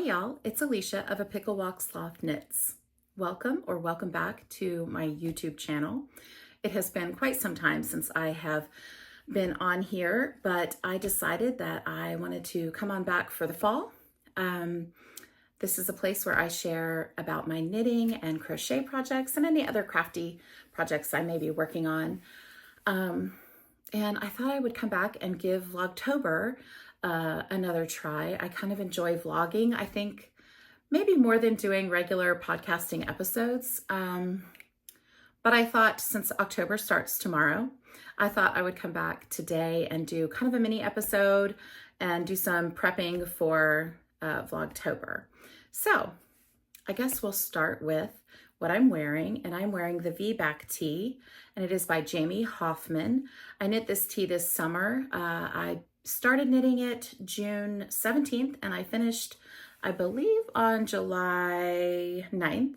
y'all, it's Alicia of A Pickle Walk Sloth Knits. Welcome or welcome back to my YouTube channel. It has been quite some time since I have been on here, but I decided that I wanted to come on back for the fall. This is a place where I share about my knitting and crochet projects and any other crafty projects I may be working on. And I thought I would come back and give Vlogtober another try. I kind of enjoy vlogging. I think maybe more than doing regular podcasting episodes. But I thought since October starts tomorrow, I thought I would come back today and do kind of a mini episode and do some prepping for Vlogtober. So I guess we'll start with what I'm wearing, and I'm wearing the V-back tee, and it is by Jamie Hoffman. I knit this tee this summer. I started knitting it June 17th, and I finished, I believe, on July 9th.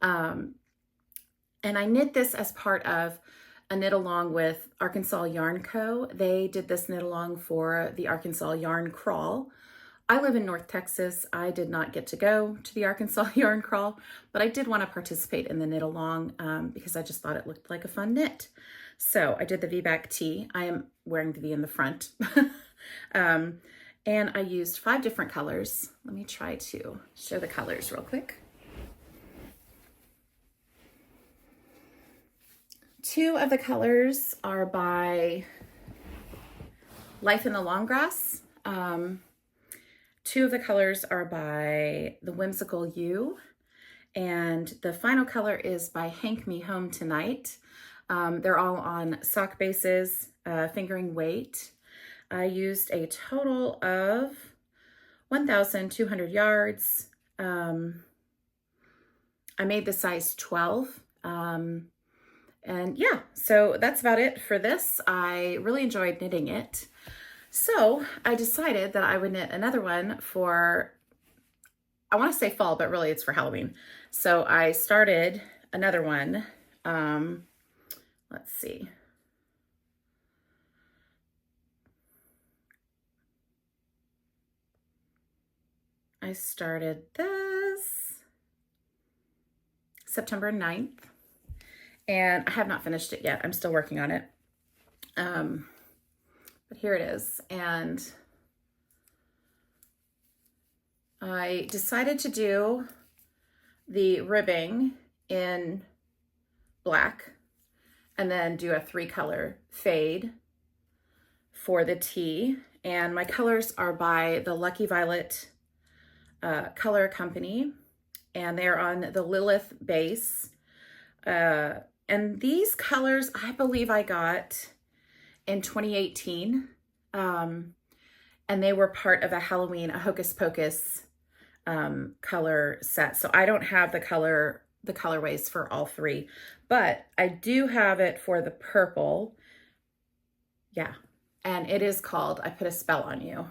And I knit this as part of a knit along with Arkansas Yarn Co. They did this knit along for the Arkansas Yarn Crawl. I live in North Texas. I did not get to go to the Arkansas Yarn Crawl, but I did want to participate in the knit along because I just thought it looked like a fun knit. So I did the V-back tee. I am wearing the V in the front. And I used 5 different colors. Let me try to show the colors real quick. 2 of the colors are by Life in the Long Grass. 2 of the colors are by The Whimsical You. And the final color is by Hank Me Home Tonight. They're all on sock bases, fingering weight. I used a total of 1,200 yards. I made the size 12. And yeah, so that's about it for this. I really enjoyed knitting it. So I decided that I would knit another one for, I want to say fall, but really it's for Halloween. So I started another one. Let's see. I started this September 9th, and I have not finished it yet. I'm still working on it. But here it is. And I decided to do the ribbing in black and then do a 3-color fade for the tee. And my colors are by the Lucky Violet Color Company, and they're on the Lilith base. And these colors, I believe I got in 2018. And they were part of a Halloween, a Hocus Pocus color set. So I don't have the colorways for all 3, but I do have it for the purple. Yeah. And it is called I Put a Spell on You.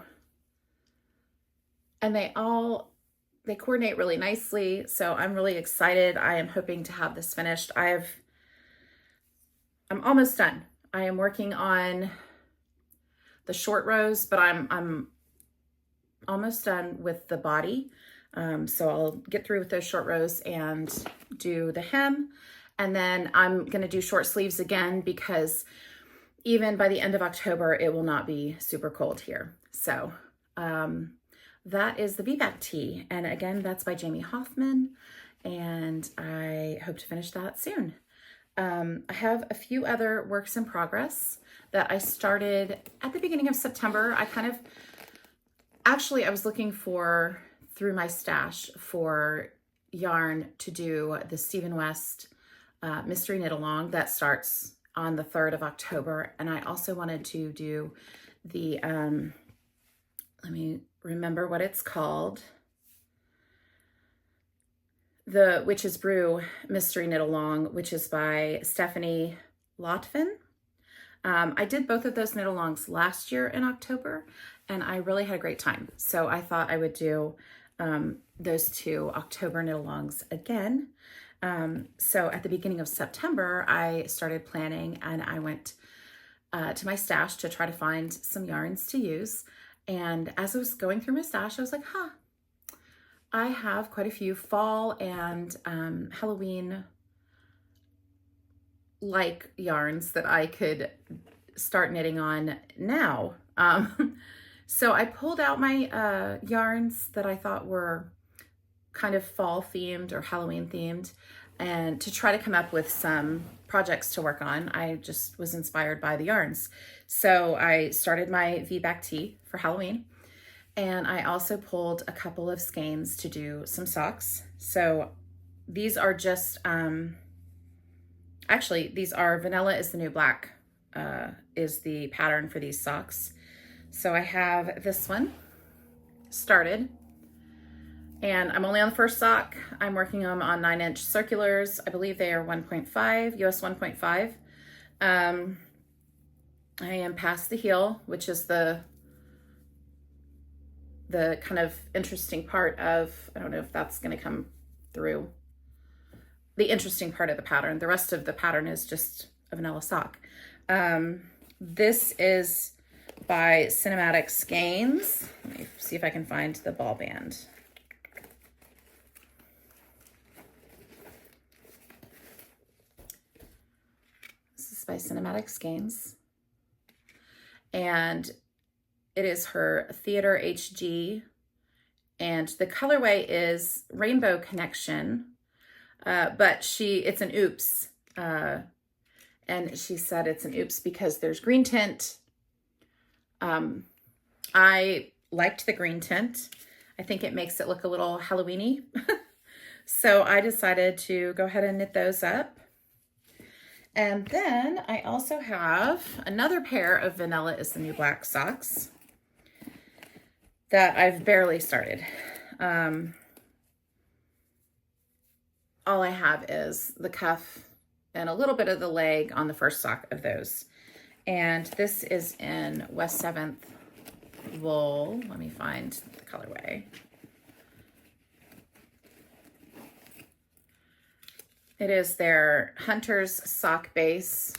And they coordinate really nicely. So I'm really excited. I am hoping to have this finished. I'm almost done. I am working on the short rows, but I'm almost done with the body. So I'll get through with those short rows and do the hem. And then I'm going to do short sleeves again because even by the end of October, it will not be super cold here. So that is the V-back tee. And again, that's by Jamie Hoffman. And I hope to finish that soon. I have a few other works in progress that I started at the beginning of September. I was looking through my stash for yarn to do the Stephen West mystery knit along that starts on the 3rd of October. And I also wanted to do the, let me remember what it's called. The Witch's Brew mystery knit along, which is by Stephanie Lotfin. I did both of those knit alongs last year in October, and I really had a great time. So I thought I would do those 2 October knit alongs again. So at the beginning of September, I started planning, and I went to my stash to try to find some yarns to use. And as I was going through my stash, I was like, I have quite a few fall and Halloween like yarns that I could start knitting on now. So I pulled out my yarns that I thought were kind of fall themed or Halloween themed, and to try to come up with some projects to work on. I just was inspired by the yarns. So I started my V-back tee for Halloween, and I also pulled a couple of skeins to do some socks. So these are just, actually these are Vanilla is the New Black is the pattern for these socks. So I have this one started, and I'm only on the first sock. I'm working them on 9-inch circulars. I believe they are 1.5, US 1.5. I am past the heel, which is the kind of interesting part of, I don't know if that's going to come through, the interesting part of the pattern. The rest of the pattern is just a vanilla sock. This is by Cinematic Skeins. Let me see if I can find the ball band. By Cinematic Skeins, and it is her Theater HG, and the colorway is Rainbow Connection, but it's an oops, and she said it's an oops because there's green tint. I liked the green tint. I think it makes it look a little Halloween-y. So I decided to go ahead and knit those up. And then I also have another pair of Vanilla is the New Black socks that I've barely started. All I have is the cuff and a little bit of the leg on the first sock of those. And this is in West 7th wool. Let me find the colorway. It is their Hunter's sock base,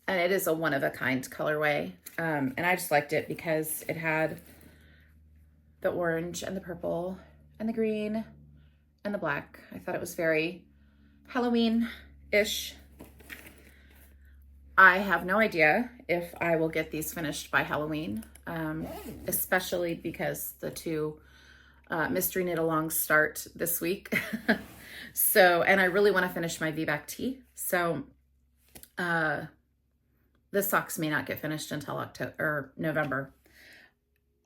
and it is a one-of-a-kind colorway. And I just liked it because it had the orange and the purple and the green and the black. I thought it was very Halloween-ish. I have no idea if I will get these finished by Halloween, especially because the two mystery knit-alongs start this week. So, and I really want to finish my V-back tee. So, the socks may not get finished until October or November.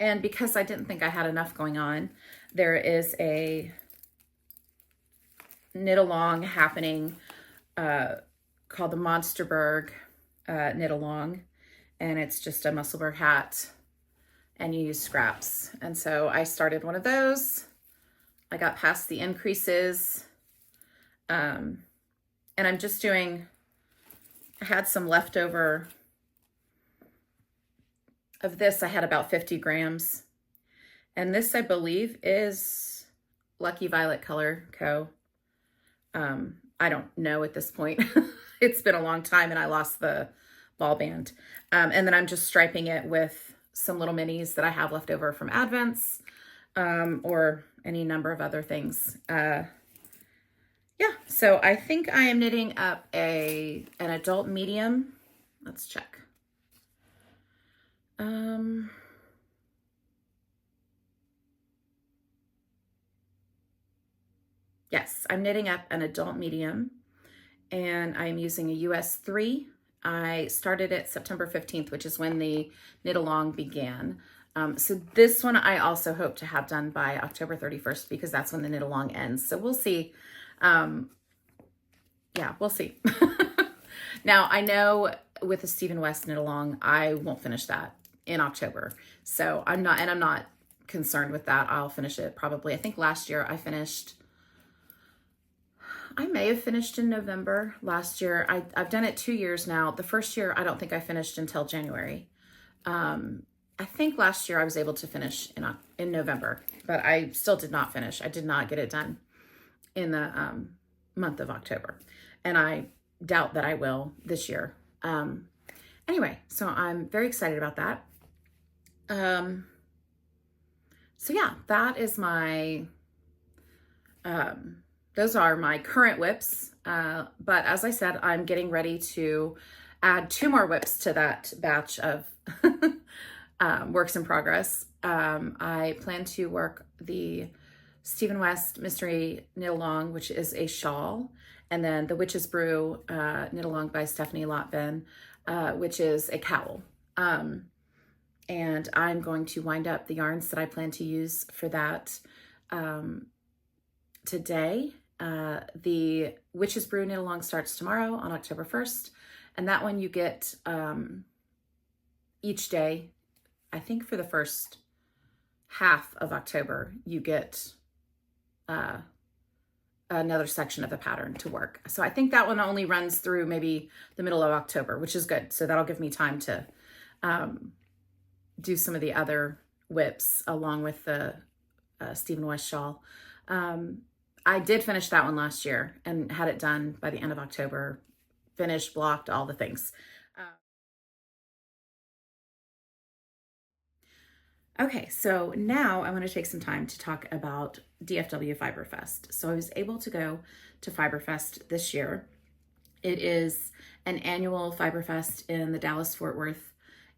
And because I didn't think I had enough going on, there is a knit-along happening called the Monsterburgh knit-along. And it's just a Monsterburgh hat, and you use scraps. And so I started one of those. I got past the increases. And I'm just doing, I had some leftover of this. I had about 50 grams. And this, I believe, is Lucky Violet Color Co. I don't know at this point. It's been a long time and I lost the ball band. And then I'm just striping it with some little minis that I have left over from Advents, or any number of other things. Yeah, so I think I am knitting up an adult medium. Let's check. Yes, I'm knitting up an adult medium, and I'm using a US 3. I started it September 15th, which is when the knit along began. So this one I also hope to have done by October 31st, because that's when the knit along ends. So we'll see. Yeah, we'll see. Now, I know with the Stephen West knit along, I won't finish that in October. So I'm not concerned with that. I'll finish it probably. I think last year I may have finished in November last year. I've done it 2 years now. The first year, I don't think I finished until January. I think last year I was able to finish in November, but I still did not finish. I did not get it done in the month of October, and I doubt that I will this year. Anyway, so I'm very excited about that. So yeah, that is my, those are my current whips. But as I said, I'm getting ready to add 2 more whips to that batch of works in progress. I plan to work the Stephen West Mystery Knit Along, which is a shawl, and then the Witch's Brew Knit Along by Stephanie Lotvin, which is a cowl. And I'm going to wind up the yarns that I plan to use for that today. The Witch's Brew Knit Along starts tomorrow on October 1st, and that one you get each day. I think for the first half of October, you get another section of the pattern to work. So I think that one only runs through maybe the middle of October, which is good. So that'll give me time to do some of the other whips along with the Stephen West shawl. I did finish that one last year and had it done by the end of October, finished, blocked, all the things. Okay, so now I want to take some time to talk about DFW Fiber Fest. So I was able to go to Fiber Fest this year. It is an annual Fiber Fest in the Dallas-Fort Worth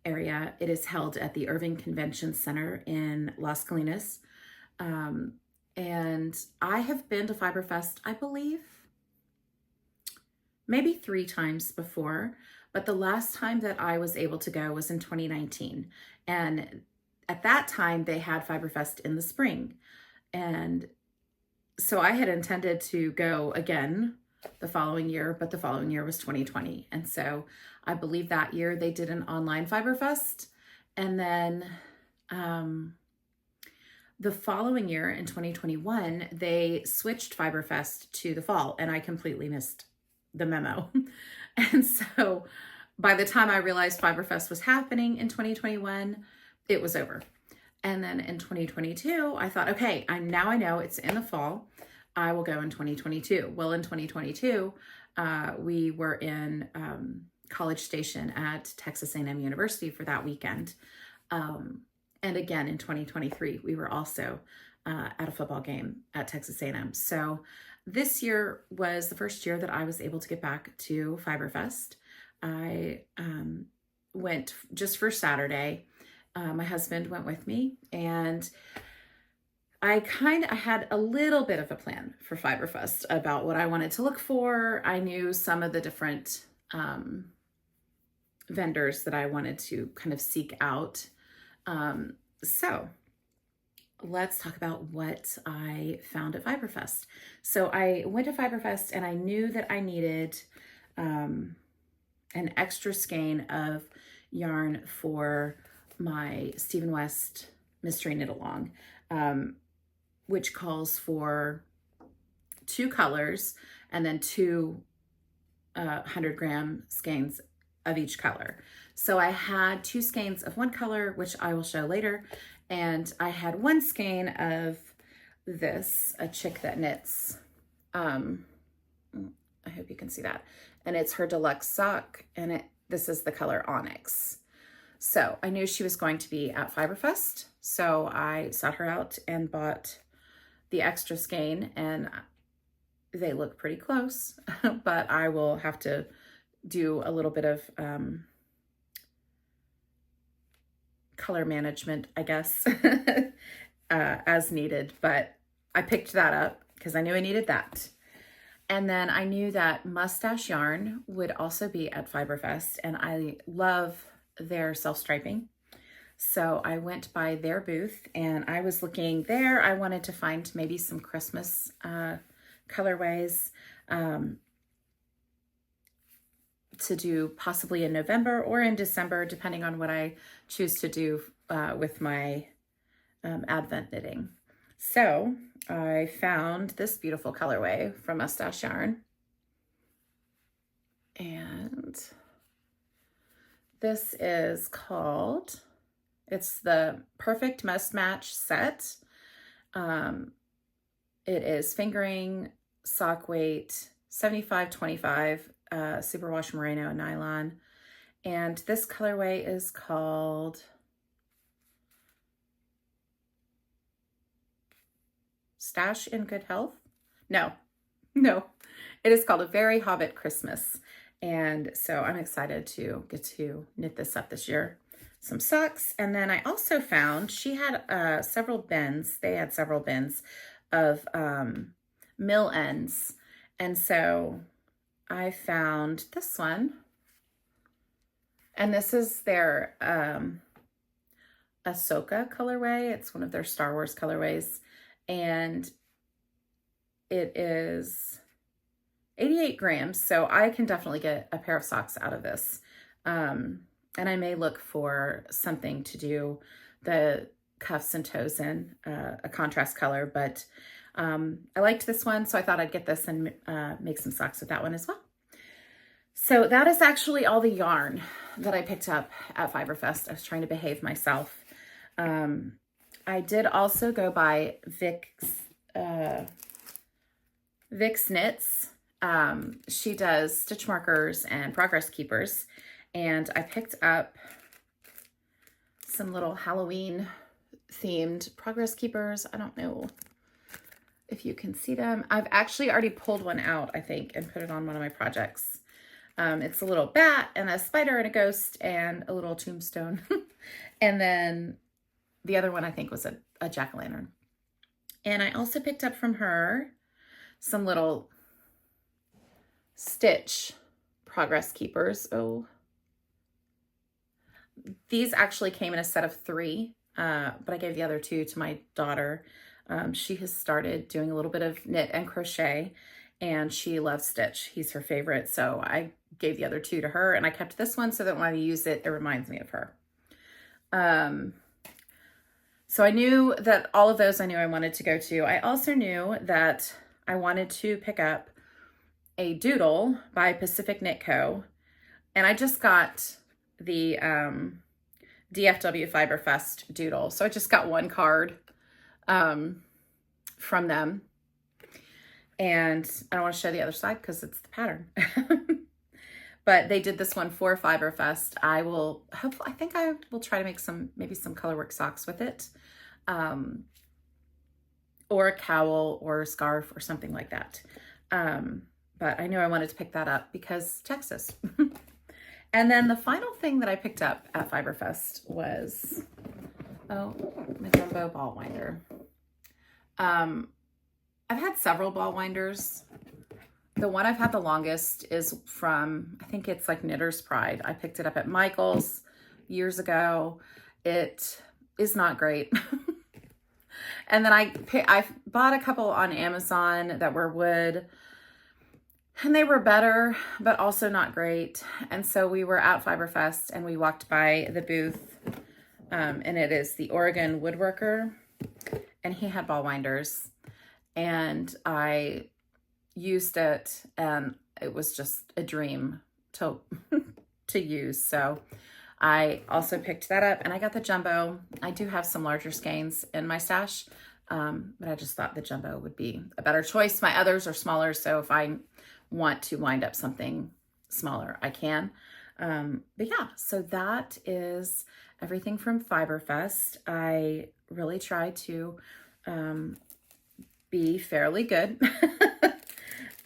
area. It is held at the Irving Convention Center in Las Colinas. And I have been to Fiber Fest, I believe, maybe 3 times before, but the last time that I was able to go was in 2019. And at that time, they had Fiberfest in the spring. And so I had intended to go again the following year, but the following year was 2020. And so I believe that year they did an online Fiberfest. And then the following year in 2021, they switched Fiberfest to the fall, and I completely missed the memo. And so by the time I realized Fiberfest was happening in 2021, it was over. And then in 2022, I thought, okay, now I know it's in the fall. I will go in 2022. Well, in 2022, we were in College Station at Texas A&M University for that weekend. And again, in 2023, we were also at a football game at Texas A&M. So this year was the first year that I was able to get back to Fiberfest. I went just for Saturday. My husband went with me, and I had a little bit of a plan for Fiberfest about what I wanted to look for. I knew some of the different vendors that I wanted to kind of seek out. So let's talk about what I found at Fiberfest. So I went to Fiberfest, and I knew that I needed an extra skein of yarn for my Stephen West Mystery Knit Along, which calls for 2 colors and then 2 100-gram skeins of each color. So I had 2 skeins of one color, which I will show later, and I had 1 skein of this, a chick that knits. I hope you can see that. And it's her deluxe sock, and this is the color Onyx. So I knew she was going to be at Fiberfest, so I sought her out and bought the extra skein, and they look pretty close, but I will have to do a little bit of color management, I guess, as needed, but I picked that up because I knew I needed that. And then I knew that Mustache Yarn would also be at Fiberfest, and I love their self-striping. So I went by their booth, and I was looking there. I wanted to find maybe some Christmas colorways to do possibly in November or in December, depending on what I choose to do with my Advent knitting. So I found this beautiful colorway from Mustache Yarn, and this is called, it's the Perfect Must Match set. It is fingering, sock weight, 75-25, superwash merino nylon. And this colorway is called Stash in Good Health. No, it is called A Very Hobbit Christmas. And so I'm excited to get to knit this up this year. Some socks. And then I also found she had several bins. They had several bins of mill ends. And so I found this one. And this is their Ahsoka colorway. It's one of their Star Wars colorways. And it is 88 grams. So I can definitely get a pair of socks out of this. And I may look for something to do the cuffs and toes in, a contrast color, but I liked this one, so I thought I'd get this and make some socks with that one as well. So that is actually all the yarn that I picked up at Fiberfest. I was trying to behave myself. I did also go by Vic's Knits. She does stitch markers and progress keepers. And I picked up some little Halloween themed progress keepers. I don't know if you can see them. I've actually already pulled one out, I think, and put it on one of my projects. It's a little bat and a spider and a ghost and a little tombstone. And then the other one I think was a jack-o'-lantern. And I also picked up from her some little stitch progress keepers. Oh, these actually came in a set of 3, but I gave the other 2 to my daughter. She has started doing a little bit of knit and crochet, and she loves Stitch. He's her favorite, so I gave the other 2 to her, and I kept this one so that when I use it, it reminds me of her. So I knew that all of those I knew I wanted to go to. I also knew that I wanted to pick up a doodle by Pacific Knit Co. And I just got the DFW Fiberfest doodle. So I just got one card from them. And I don't want to show the other side because it's the pattern. But they did this one for Fiberfest. I think I will try to make maybe some colorwork socks with it. Or a cowl or a scarf or something like that. But I knew I wanted to pick that up because Texas. And then the final thing that I picked up at Fiberfest was, my jumbo ball winder. I've had several ball winders. The one I've had the longest is from, I think it's like Knitter's Pride. I picked it up at Michael's years ago. It is not great. And then I bought a couple on Amazon that were wood. And they were better, but also not great. And so we were at Fiberfest and we walked by the booth, and it is the Oregon Woodworker, and he had ball winders. And I used it, and it was just a dream to use. So I also picked that up, and I got the jumbo. I do have some larger skeins in my stash, but I just thought the jumbo would be a better choice. My others are smaller, so if I want to wind up something smaller, I can. But yeah, so that is everything from Fiberfest. I really try to be fairly good.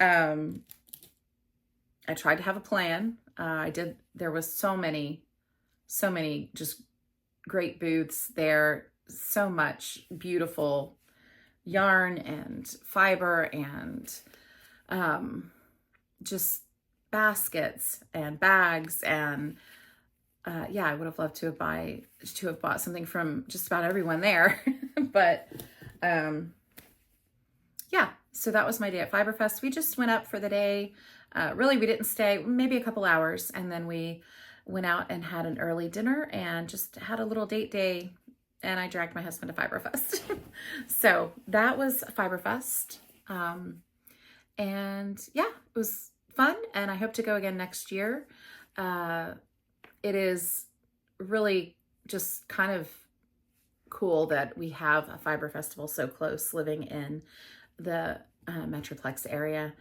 I tried to have a plan. There was so many just great booths there, so much beautiful yarn and fiber and just baskets and bags and yeah, I would have loved to have bought something from just about everyone there. But yeah, so that was my day at Fiberfest. We just went up for the day. Really, we didn't stay, maybe a couple hours, and then we went out and had an early dinner and just had a little date day, and I dragged my husband to Fiberfest. So that was Fiberfest. And yeah, it was fun, and I hope to go again next year. It is really just kind of cool that we have a Fiber Festival so close, living in the Metroplex area.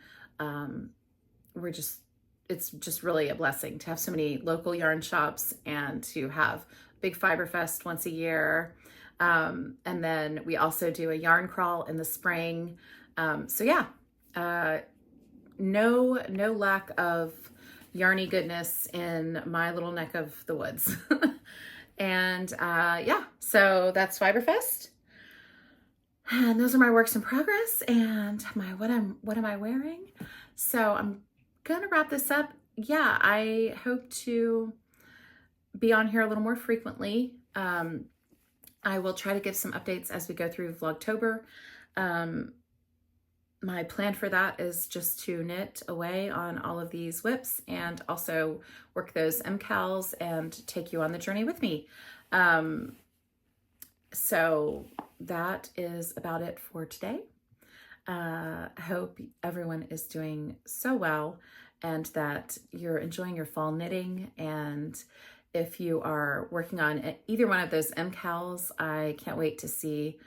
It's just really a blessing to have so many local yarn shops and to have big Fiber Fest once a year. And then we also do a yarn crawl in the spring. So yeah, no lack of yarny goodness in my little neck of the woods. And yeah, so that's Fiberfest. And those are my works in progress and my what am I wearing? So I'm gonna wrap this up. Yeah, I hope to be on here a little more frequently. I will try to give some updates as we go through Vlogtober. My plan for that is just to knit away on all of these whips and also work those MCALs and take you on the journey with me. So that is about it for today. I hope everyone is doing so well and that you're enjoying your fall knitting. And if you are working on either one of those MCALs, I can't wait to see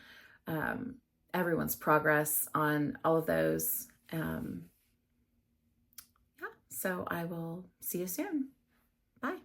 everyone's progress on all of those. Yeah, so I will see you soon. Bye.